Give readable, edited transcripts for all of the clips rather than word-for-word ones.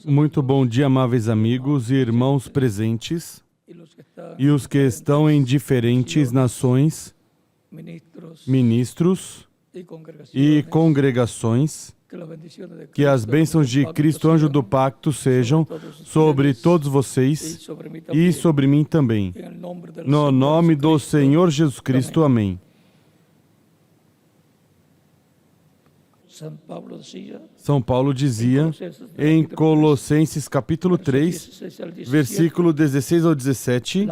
Muito bom dia, amáveis amigos e irmãos presentes e os que estão em diferentes nações, ministros e congregações. Que as bênçãos de Cristo, anjo do pacto, sejam sobre todos vocês e sobre mim também. No nome do Senhor Jesus Cristo, amém. São Paulo dizia em Colossenses capítulo 3, versículo 16 ao 17,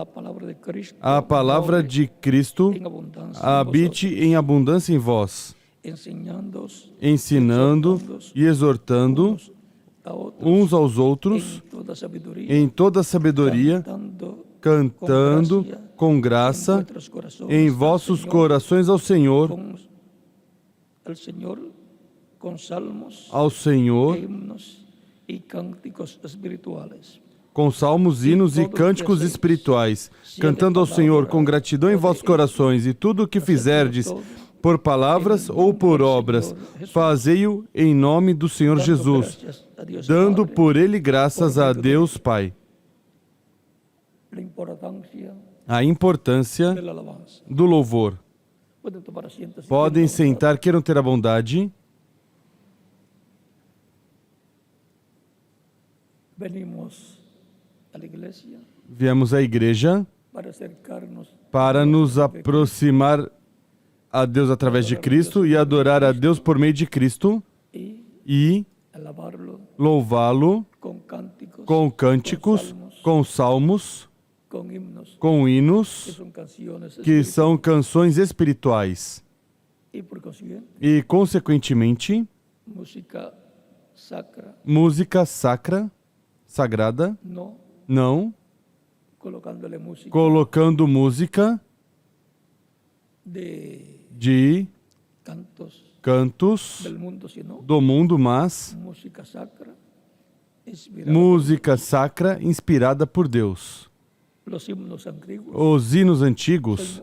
a palavra de Cristo habite em abundância em vós, ensinando e exortando uns aos outros em toda sabedoria, cantando com graça em vossos corações ao Senhor, com salmos, hinos e cânticos espirituais, cantando ao Senhor com gratidão em vossos corações, e tudo o que fizerdes, por palavras ou por obras, fazei-o em nome do Senhor Jesus, dando por ele graças a Deus Pai. A importância do louvor. Podem sentar, queiram ter a bondade. Viemos à igreja para nos aproximar a Deus através de Cristo e adorar a Deus por meio de Cristo e louvá-lo com cânticos, com salmos, com hinos, que são canções espirituais e, consequentemente, música sacra, sagrada, não colocando música de cantos do mundo, mas música sacra inspirada por Deus. Os hinos antigos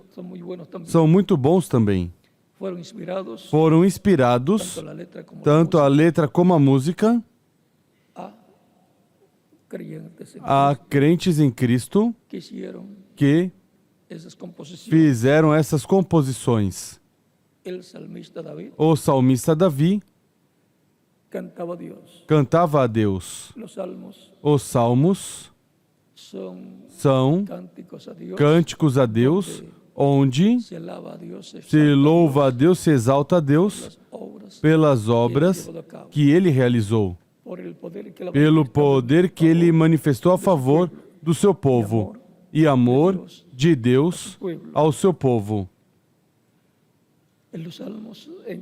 são muito bons também. Foram inspirados, tanto a letra como a música, a crentes em Cristo que fizeram essas composições. O salmista Davi cantava a Deus. Os salmos são cânticos a Deus, onde se louva a Deus, se exalta a Deus pelas obras que Ele realizou, pelo poder que Ele manifestou a favor do seu povo e amor de Deus ao seu povo.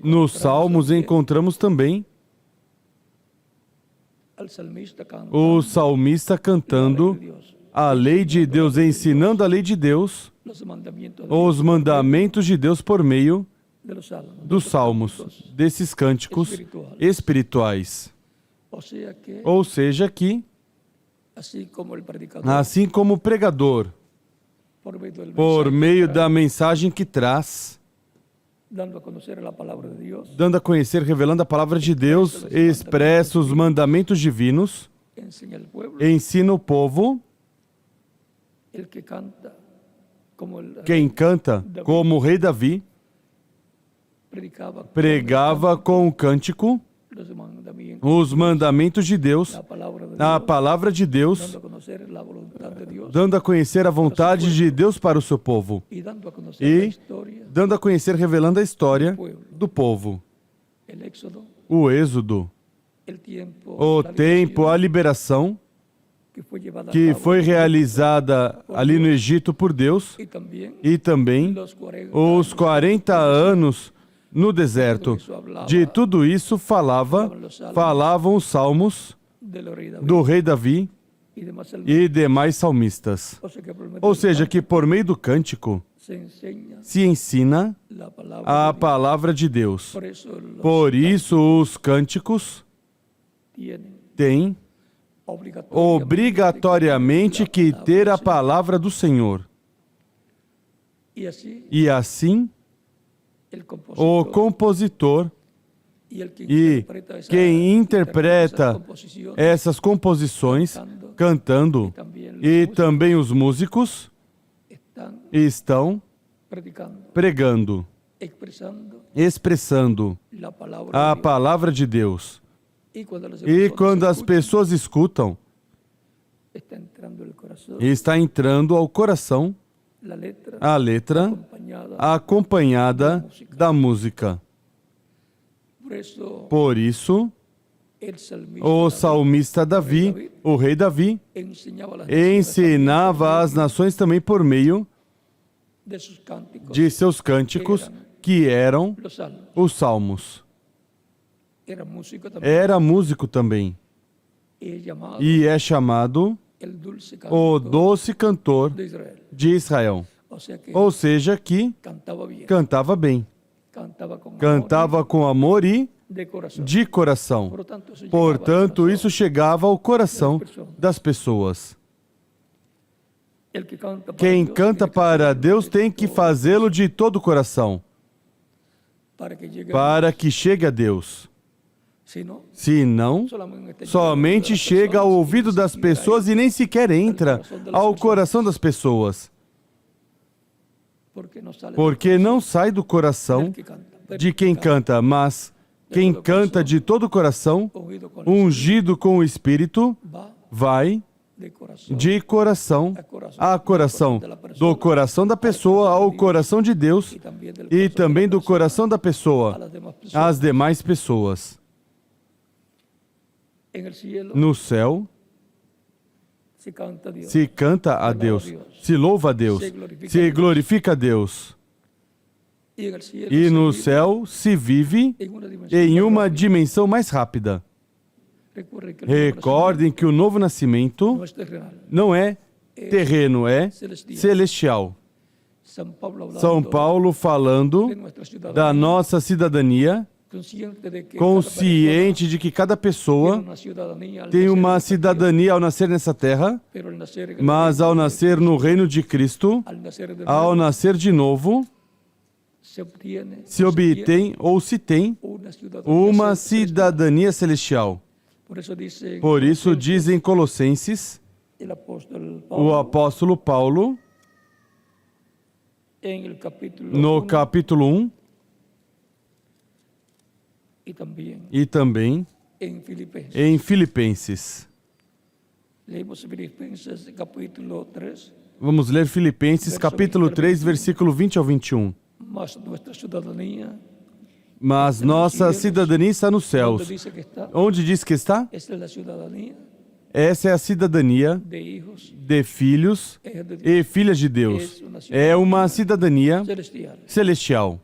Nos Salmos encontramos também o salmista cantando a lei de Deus, ensinando a lei de Deus, os mandamentos de Deus por meio dos salmos, desses cânticos espirituais. Ou seja, que, assim como o pregador, por meio da mensagem que traz, dando a conhecer, revelando a palavra de Deus, expressa os mandamentos divinos, ensina o povo. Quem canta, como o rei Davi, pregava com o cântico os mandamentos de Deus, a palavra de Deus, dando a conhecer a vontade de Deus para o seu povo e dando a conhecer, revelando a história do povo. O êxodo, o tempo, a liberação que foi realizada ali no Egito por Deus e também os 40 anos no deserto. De tudo isso falavam os salmos do rei Davi e demais salmistas. Ou seja, que por meio do cântico se ensina a palavra de Deus. Por isso os cânticos têm obrigatoriamente que ter a palavra do Senhor. E assim, o compositor E quem interpreta essas composições, cantando, e também os músicos, estão pregando, expressando a palavra de Deus. E quando as pessoas escutam, está entrando ao coração a letra acompanhada da música. Por isso, o salmista Davi, o rei Davi, ensinava às nações também por meio de seus cânticos, que eram os salmos. Era músico também. E é chamado o doce cantor de Israel. Ou seja, que cantava bem. Cantava com amor e de coração. Portanto, isso chegava ao coração das pessoas. Quem canta para Deus tem que fazê-lo de todo o coração, para que chegue a Deus. Se não, somente chega ao ouvido das pessoas e nem sequer entra ao coração das pessoas. Porque não sai do coração de quem canta, mas quem canta de todo o coração, ungido com o Espírito, vai de coração a coração, do coração da pessoa ao coração de Deus e também do coração da pessoa às demais pessoas. No céu, se canta a Deus, se louva a Deus, se glorifica a Deus. E no céu se vive em uma dimensão mais rápida. Recordem que o novo nascimento não é terreno, é celestial. São Paulo falando da nossa cidadania, consciente de que cada pessoa tem uma cidadania ao nascer nessa terra, mas ao nascer no reino de Cristo, ao nascer de novo, se obtém ou se tem uma cidadania celestial. Por isso diz em Colossenses, o apóstolo Paulo, no capítulo 1, e também em Filipenses. Vamos ler Filipenses capítulo 3, versículo 20 ao 21. Mas nossa cidadania está nos céus. Onde diz que está? Essa é a cidadania de filhos e filhas de Deus. É uma cidadania celestial.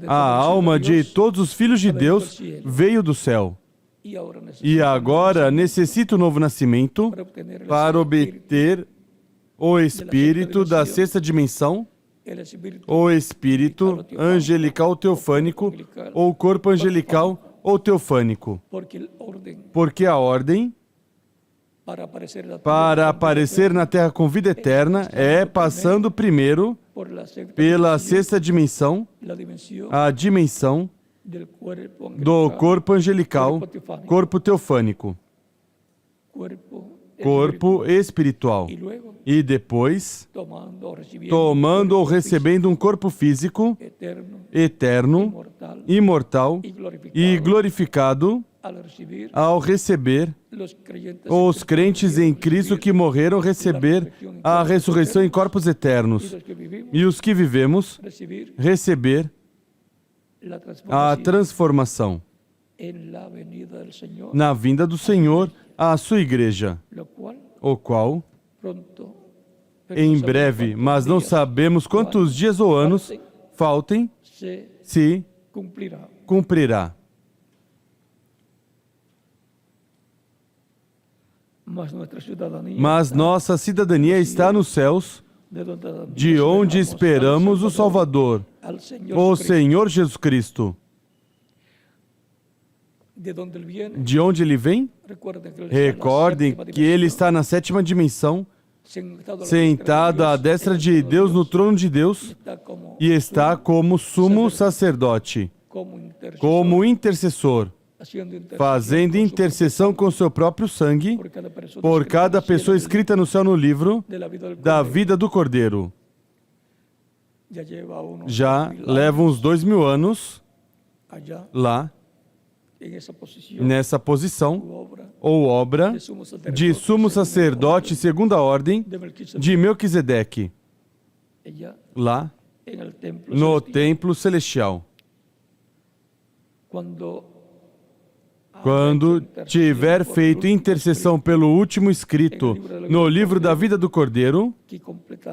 A alma de todos os filhos de Deus veio do céu. E agora necessita o novo nascimento para obter o espírito da sexta dimensão, o espírito angelical teofânico, ou corpo angelical ou teofânico. Porque a ordem para aparecer na Terra com vida eterna é passando primeiro pela sexta dimensão, a dimensão do corpo angelical, corpo teofânico, corpo espiritual. E depois, tomando ou recebendo um corpo físico, eterno, imortal e glorificado, ao receber os crentes em Cristo que morreram, receber a ressurreição em corpos eternos. E os que vivemos, receber a transformação na vinda do Senhor à sua igreja, o qual, em breve, mas não sabemos quantos dias ou anos faltem, se cumprirá. Mas nossa cidadania está nos céus, de onde esperamos o Salvador, o Senhor Jesus Cristo. De onde ele vem? Recordem que ele está na sétima dimensão, sentado à destra de Deus no trono de Deus, e está como sumo sacerdote, como intercessor, fazendo intercessão com seu próprio sangue por cada pessoa escrita no céu no livro da vida do Cordeiro. Já leva uns 2000 anos lá, nessa posição, ou obra, de sumo sacerdote segundo a ordem de Melquisedeque, lá no templo celestial. Quando tiver feito intercessão pelo último escrito no livro da vida do Cordeiro,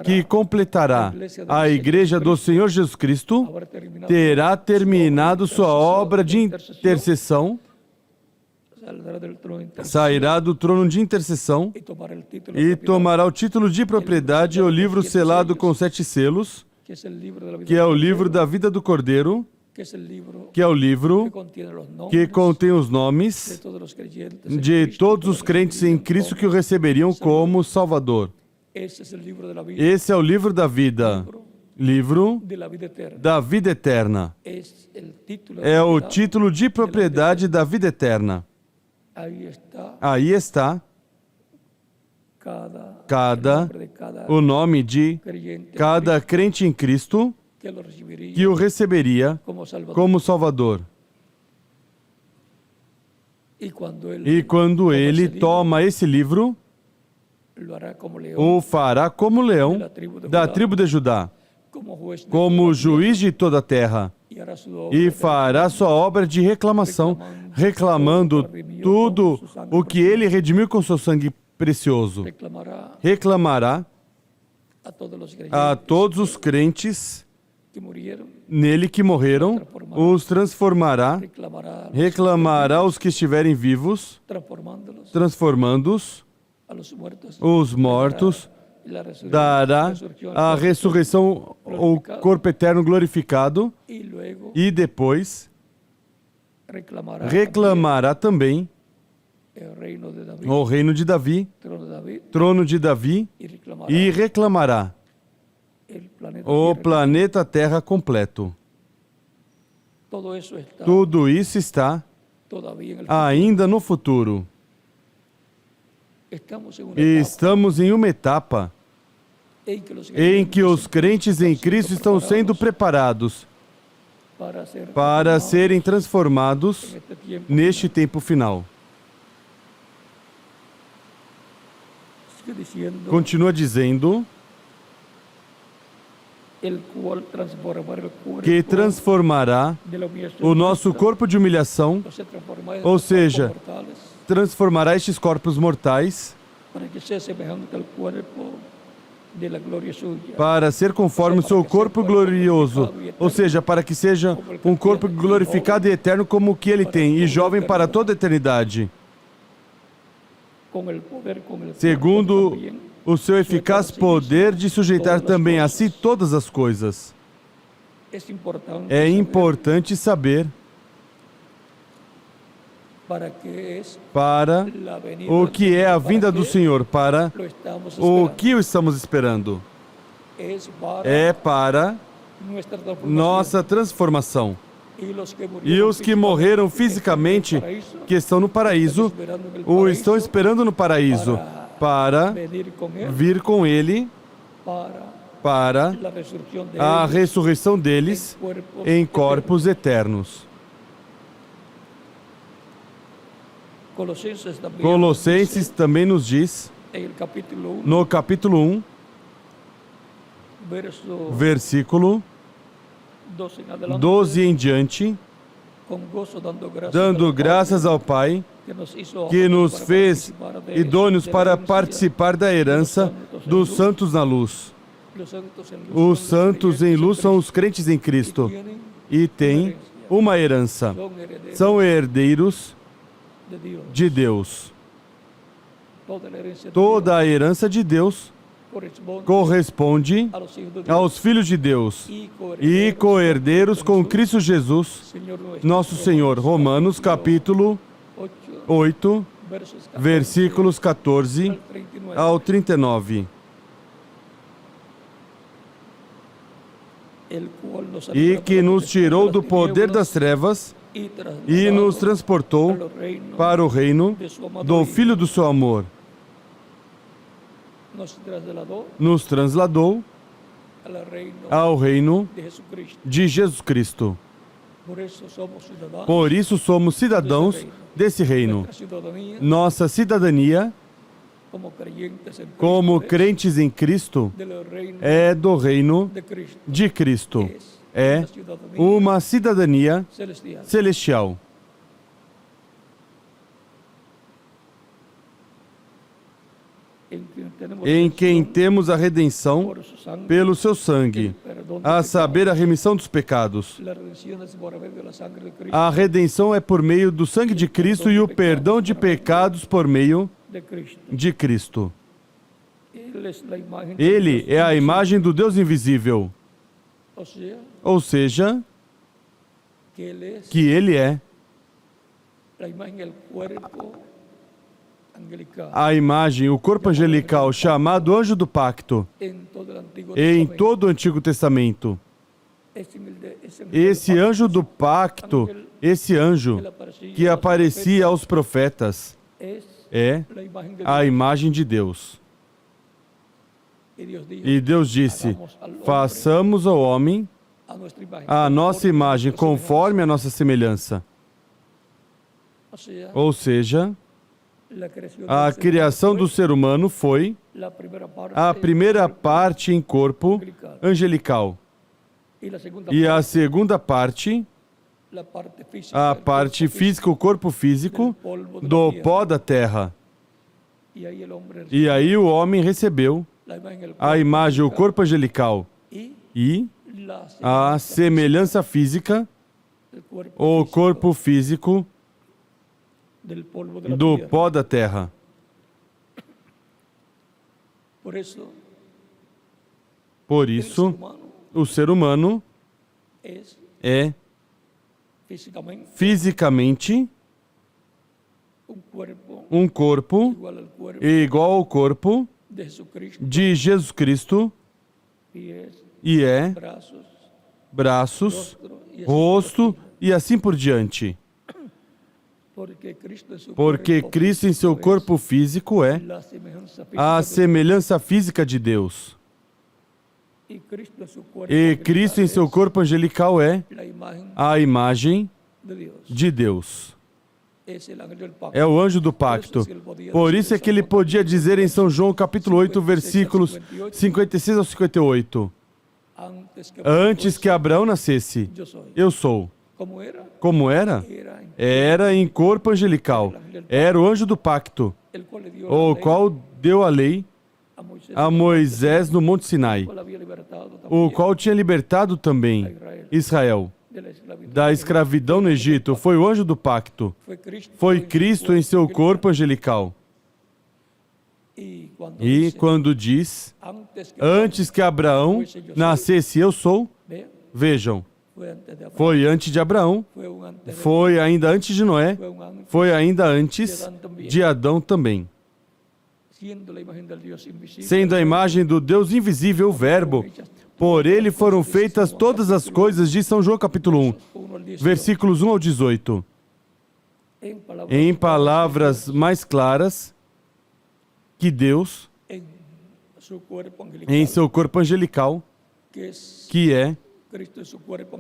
que completará a Igreja do Senhor Jesus Cristo, terá terminado sua obra de intercessão, sairá do trono de intercessão e tomará o título de propriedade e o livro selado com 7 selos, que é o livro da vida do Cordeiro, que é o livro que contém os nomes de todos os crentes em Cristo que o receberiam como Salvador. Esse é o livro da vida, livro da vida eterna. É o título de propriedade da vida eterna. Aí está o nome de cada crente em Cristo que o receberia como Salvador. E quando ele toma esse livro, o fará como leão da tribo de Judá, como juiz de toda a terra, e fará sua obra de reclamação, reclamando tudo o que ele redimiu com seu sangue precioso. Reclamará a todos os crentes nele que morreram, os transformará, reclamará os que estiverem vivos, transformando-os, os mortos, dará a ressurreição, o corpo eterno glorificado, e depois reclamará também o reino de Davi, trono de Davi, e reclamará o planeta Terra completo. Tudo isso está ainda no futuro. Estamos em uma etapa em que os crentes em Cristo estão sendo preparados para serem transformados neste tempo final. Continua dizendo que transformará o nosso corpo de humilhação, ou seja, transformará estes corpos mortais para ser conforme o seu corpo glorioso, ou seja, para que seja um corpo glorificado e eterno como o que ele tem, e jovem para toda a eternidade, segundo o seu eficaz poder de sujeitar também a si todas as coisas. É importante saber para o que é a vinda do Senhor, para o que o estamos esperando. É para nossa transformação. E os que morreram fisicamente, que estão no paraíso, o estão esperando no paraíso, para vir com ele, para a ressurreição deles em corpos eternos. Colossenses também nos diz, no capítulo 1, versículo 12 em diante, dando graças ao Pai, que nos fez idôneos para participar da herança dos santos na luz. Os santos em luz são os crentes em Cristo e têm uma herança. São herdeiros de Deus. Toda a herança de Deus corresponde aos filhos de Deus e co-herdeiros com Cristo Jesus, nosso Senhor. Romanos capítulo 8, versículos 14 ao 39. e que nos tirou do poder das trevas e nos transportou para o reino do Filho do seu amor. Nos trasladou ao reino de Jesus Cristo. Por isso somos cidadãos desse reino. Nossa cidadania, como crentes em Cristo, é do reino de Cristo. É uma cidadania celestial. Em quem temos a redenção pelo seu sangue, a saber, a remissão dos pecados. A redenção é por meio do sangue de Cristo e o perdão de pecados por meio de Cristo. Ele é a imagem do Deus invisível. Ou seja, que Ele é a imagem, o corpo angelical, chamado anjo do pacto, em todo o Antigo Testamento. Esse anjo do pacto, esse anjo que aparecia aos profetas, é a imagem de Deus. E Deus disse: façamos ao homem a nossa imagem, conforme a nossa semelhança. Ou seja, a criação do ser humano foi a primeira parte em corpo angelical. E a segunda parte, a parte física, o corpo físico, do pó da terra. E aí o homem recebeu a imagem, o corpo angelical e a semelhança física, o corpo físico do pó da terra. Por isso, o ser humano é fisicamente um corpo igual ao corpo de Jesus Cristo e é braços, rosto e assim por diante. Porque Cristo em seu corpo físico é a semelhança física de Deus. E Cristo em seu corpo angelical é a imagem de Deus. É o anjo do pacto. Por isso é que ele podia dizer em São João capítulo 8, versículos 56 ao 58. Antes que Abraão nascesse, eu sou. Como era? Era em corpo angelical. Era o anjo do pacto, o qual deu a lei a Moisés no Monte Sinai, o qual tinha libertado também Israel da escravidão no Egito. Foi o anjo do pacto. Foi Cristo em seu corpo angelical. E quando diz, antes que Abraão nascesse, eu sou, vejam, foi antes de Abraão, foi ainda antes de Noé, foi ainda antes de Adão também. Sendo a imagem do Deus invisível, o Verbo, por ele foram feitas todas as coisas, diz São João capítulo 1, versículos 1 ao 18. Em palavras mais claras, que Deus, em seu corpo angelical, que é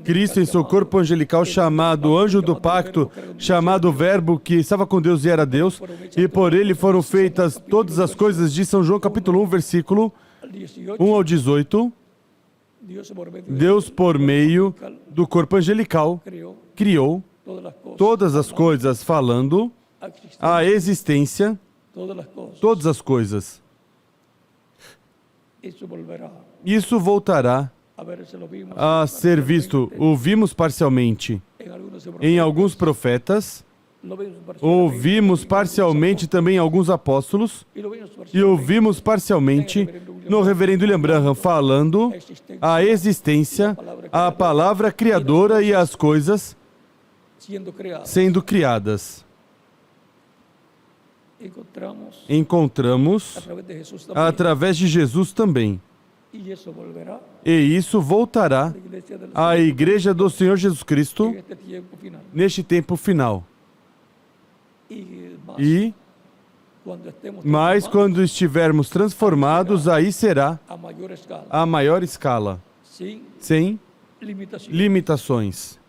Cristo em seu corpo angelical, chamado anjo do pacto, chamado Verbo, que estava com Deus e era Deus, e por ele foram feitas todas as coisas, diz São João capítulo 1, versículo 1 ao 18. Deus, por meio do corpo angelical, criou todas as coisas, falando a existência, todas as coisas. Isso voltará a ser visto. Ouvimos parcialmente em alguns profetas, ouvimos parcialmente também em alguns apóstolos, e ouvimos parcialmente no reverendo William Branham, falando a existência, a palavra criadora e as coisas sendo criadas. Encontramos através de Jesus também. E isso voltará à Igreja do Senhor Jesus Cristo neste tempo final. Mas quando estivermos transformados, aí será a maior escala, sem limitações.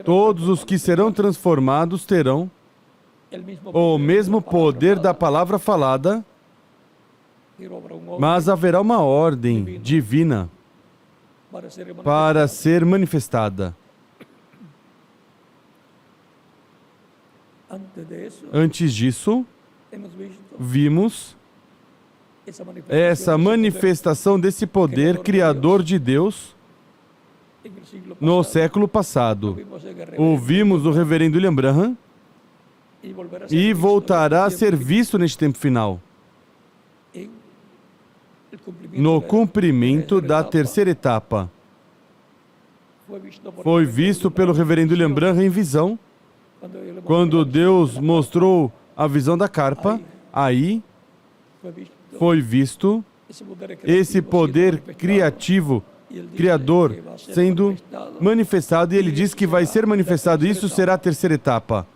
Todos os que serão transformados terão o mesmo poder da palavra falada, mas haverá uma ordem divina para ser manifestada. Antes disso, vimos essa manifestação desse poder criador de Deus no século passado. Ouvimos do reverendo William Branham e voltará a ser visto neste tempo final, no cumprimento da terceira etapa. Foi visto pelo reverendo William Branham em visão, quando Deus mostrou a visão da carpa. Aí foi visto esse poder criativo, criador, sendo manifestado, e ele diz que vai ser manifestado. Isso será a terceira etapa,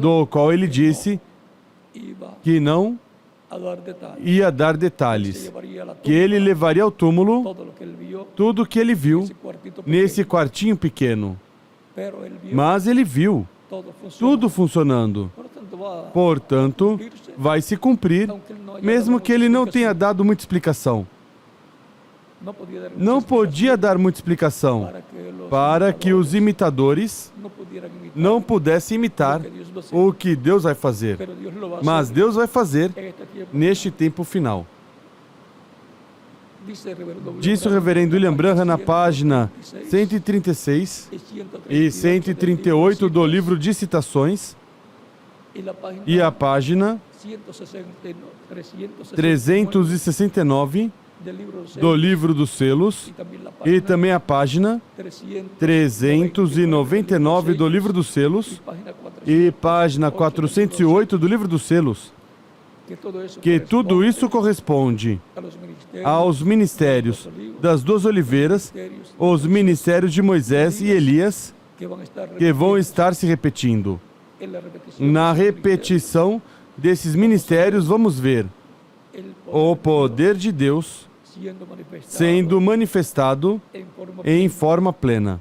do qual ele disse que não ia dar detalhes, que ele levaria ao túmulo tudo o que ele viu nesse quartinho pequeno. Mas ele viu tudo funcionando. Portanto, vai se cumprir, mesmo que ele não tenha dado muita explicação. Não podia dar muita explicação para que os imitadores não pudessem imitar o que Deus vai fazer. Mas Deus vai fazer neste tempo final. Disse o reverendo William Branham na página 136 e 138 do livro de citações e a página 369 do livro dos selos e também a página 399 do livro dos selos e página 408 do livro dos selos, que tudo isso corresponde aos ministérios das duas oliveiras, os ministérios de Moisés e Elias, que vão estar se repetindo. Na repetição desses ministérios, vamos ver o poder de Deus sendo manifestado em forma plena.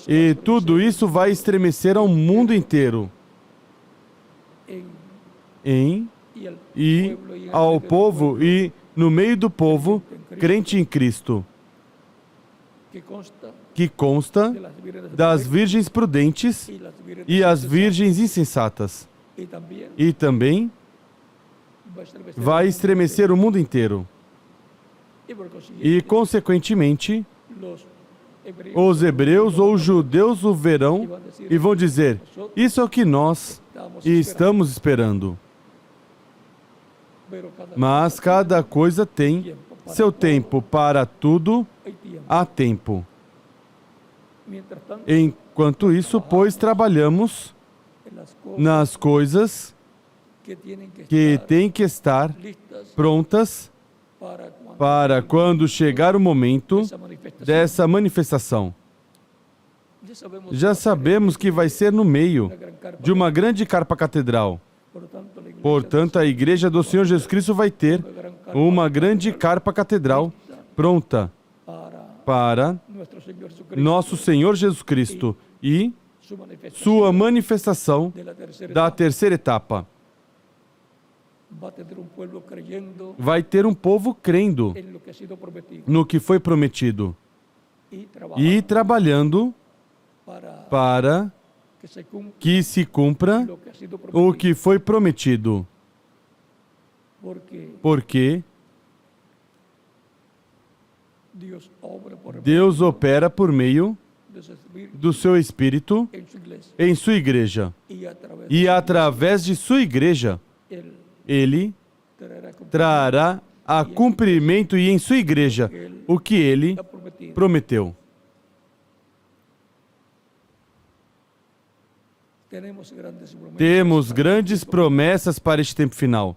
E tudo isso vai estremecer ao mundo inteiro. E ao povo e no meio do povo crente em Cristo, que consta das virgens prudentes e as virgens insensatas. E também vai estremecer o mundo inteiro. E, consequentemente, os hebreus ou os judeus o verão e vão dizer: isso é o que nós estamos esperando. Mas cada coisa tem seu tempo, para tudo há tempo. Enquanto isso, pois, trabalhamos nas coisas que têm que estar prontas para quando chegar o momento dessa manifestação. Já sabemos que vai ser no meio de uma grande carpa catedral. Portanto, a Igreja do Senhor Jesus Cristo vai ter uma grande carpa catedral pronta para nosso Senhor Jesus Cristo e sua manifestação da terceira etapa. Vai ter um povo crendo no que foi prometido e trabalhando para que se cumpra o que foi prometido. Porque Deus opera por meio do seu Espírito em sua igreja. E através de sua igreja, Ele trará a cumprimento e em sua igreja o que Ele prometeu. Temos grandes promessas para este tempo final.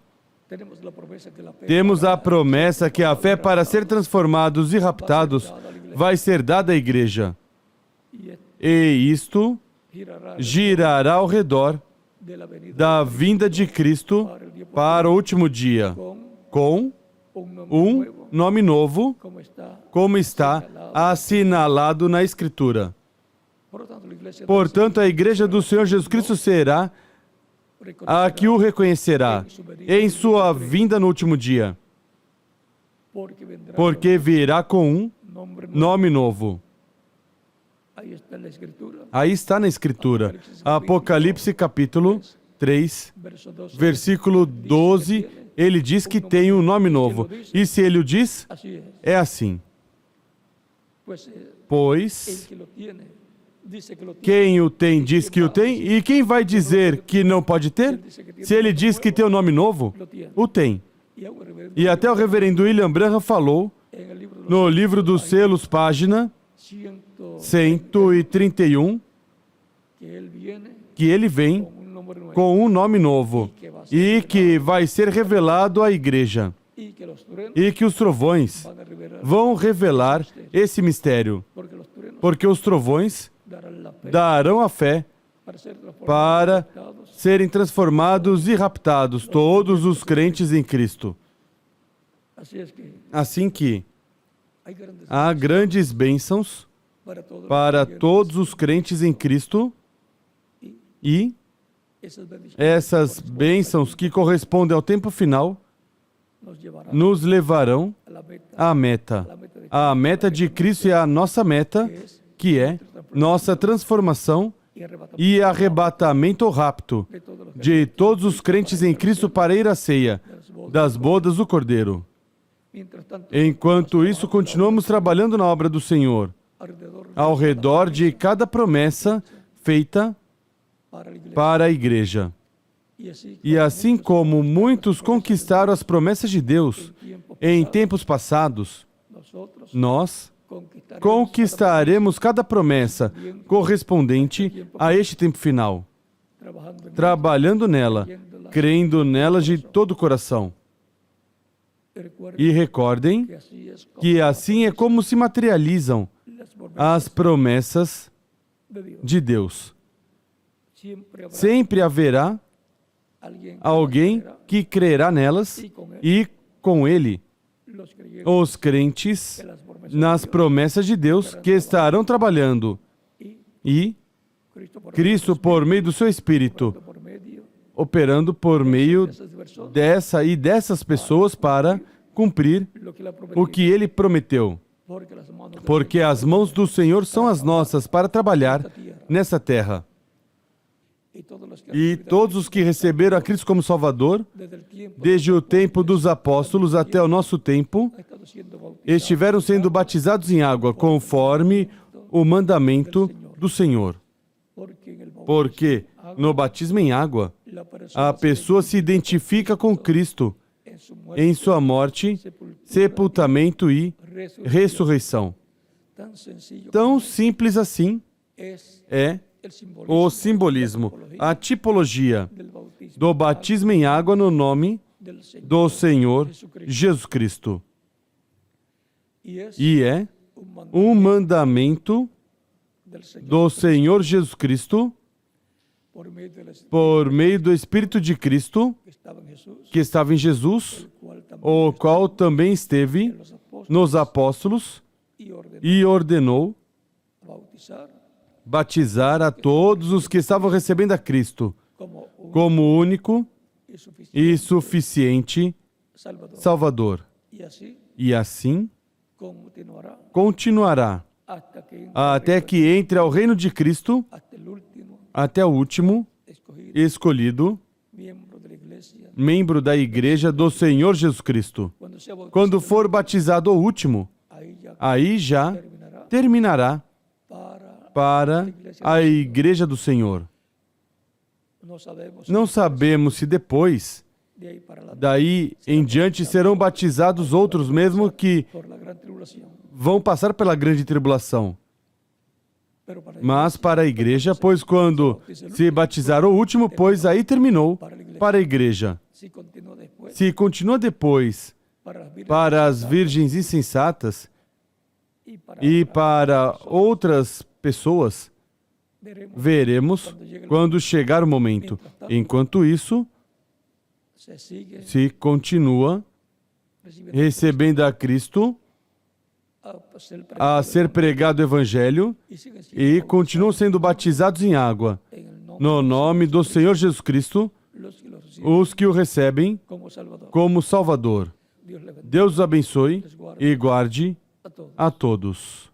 Temos a promessa que a fé para ser transformados e raptados vai ser dada à igreja. E isto girará ao redor da vinda de Cristo para o último dia, com um nome novo, como está assinalado na Escritura. Portanto, a igreja do Senhor Jesus Cristo será a que o reconhecerá em sua vinda no último dia, porque virá com um nome novo. Aí está na Escritura. Apocalipse capítulo 3, versículo 12, ele diz que tem um nome novo. E se ele o diz, é assim. Pois quem o tem diz que o tem, e quem vai dizer que não pode ter? Se ele diz que tem um nome novo, o tem. E até o reverendo William Branham falou, no livro dos selos, página 131, que ele vem com um nome novo e que vai ser revelado à igreja. E que os trovões vão revelar esse mistério, porque os trovões darão a fé para serem transformados e raptados todos os crentes em Cristo. Assim que há grandes bênçãos para todos os crentes em Cristo, e essas bênçãos que correspondem ao tempo final nos levarão à meta. A meta de Cristo é a nossa meta, que é nossa transformação e arrebatamento ou rapto de todos os crentes em Cristo para ir à ceia das bodas do Cordeiro. Enquanto isso, continuamos trabalhando na obra do Senhor, ao redor de cada promessa feita para a igreja. E assim como muitos conquistaram as promessas de Deus em tempos passados, nós conquistaremos cada promessa correspondente a este tempo final, trabalhando nela, crendo nela de todo o coração. E recordem que assim é como se materializam as promessas de Deus. Sempre haverá alguém que crerá nelas e, com ele, os crentes nas promessas de Deus que estarão trabalhando. E Cristo, por meio do seu Espírito, operando por meio dessas pessoas para cumprir o que ele prometeu. Porque as mãos do Senhor são as nossas para trabalhar nessa terra. E todos os que receberam a Cristo como Salvador, desde o tempo dos apóstolos até o nosso tempo, estiveram sendo batizados em água, conforme o mandamento do Senhor. Porque no batismo em água, a pessoa se identifica com Cristo em sua morte, sepultamento e ressurreição. Tão simples assim é o simbolismo, a tipologia do batismo em água no nome do Senhor Jesus Cristo. E é um mandamento do Senhor Jesus Cristo, por meio do Espírito de Cristo, que estava em Jesus, o qual também esteve nos apóstolos e ordenou batizar a todos os que estavam recebendo a Cristo como único e suficiente Salvador. E assim continuará até que entre ao reino de Cristo, até o último escolhido membro da igreja do Senhor Jesus Cristo. Quando for batizado o último, aí já terminará para a igreja do Senhor. Não sabemos se depois, daí em diante, serão batizados outros mesmo que vão passar pela grande tribulação. Mas para a igreja, pois quando se batizar o último, pois aí terminou para a igreja. Se continua depois para as virgens insensatas e para outras pessoas, veremos quando chegar o momento. Enquanto isso, se continua recebendo a Cristo, a ser pregado o Evangelho e continuam sendo batizados em água. No nome do Senhor Jesus Cristo, os que o recebem como Salvador. Deus os abençoe e guarde a todos.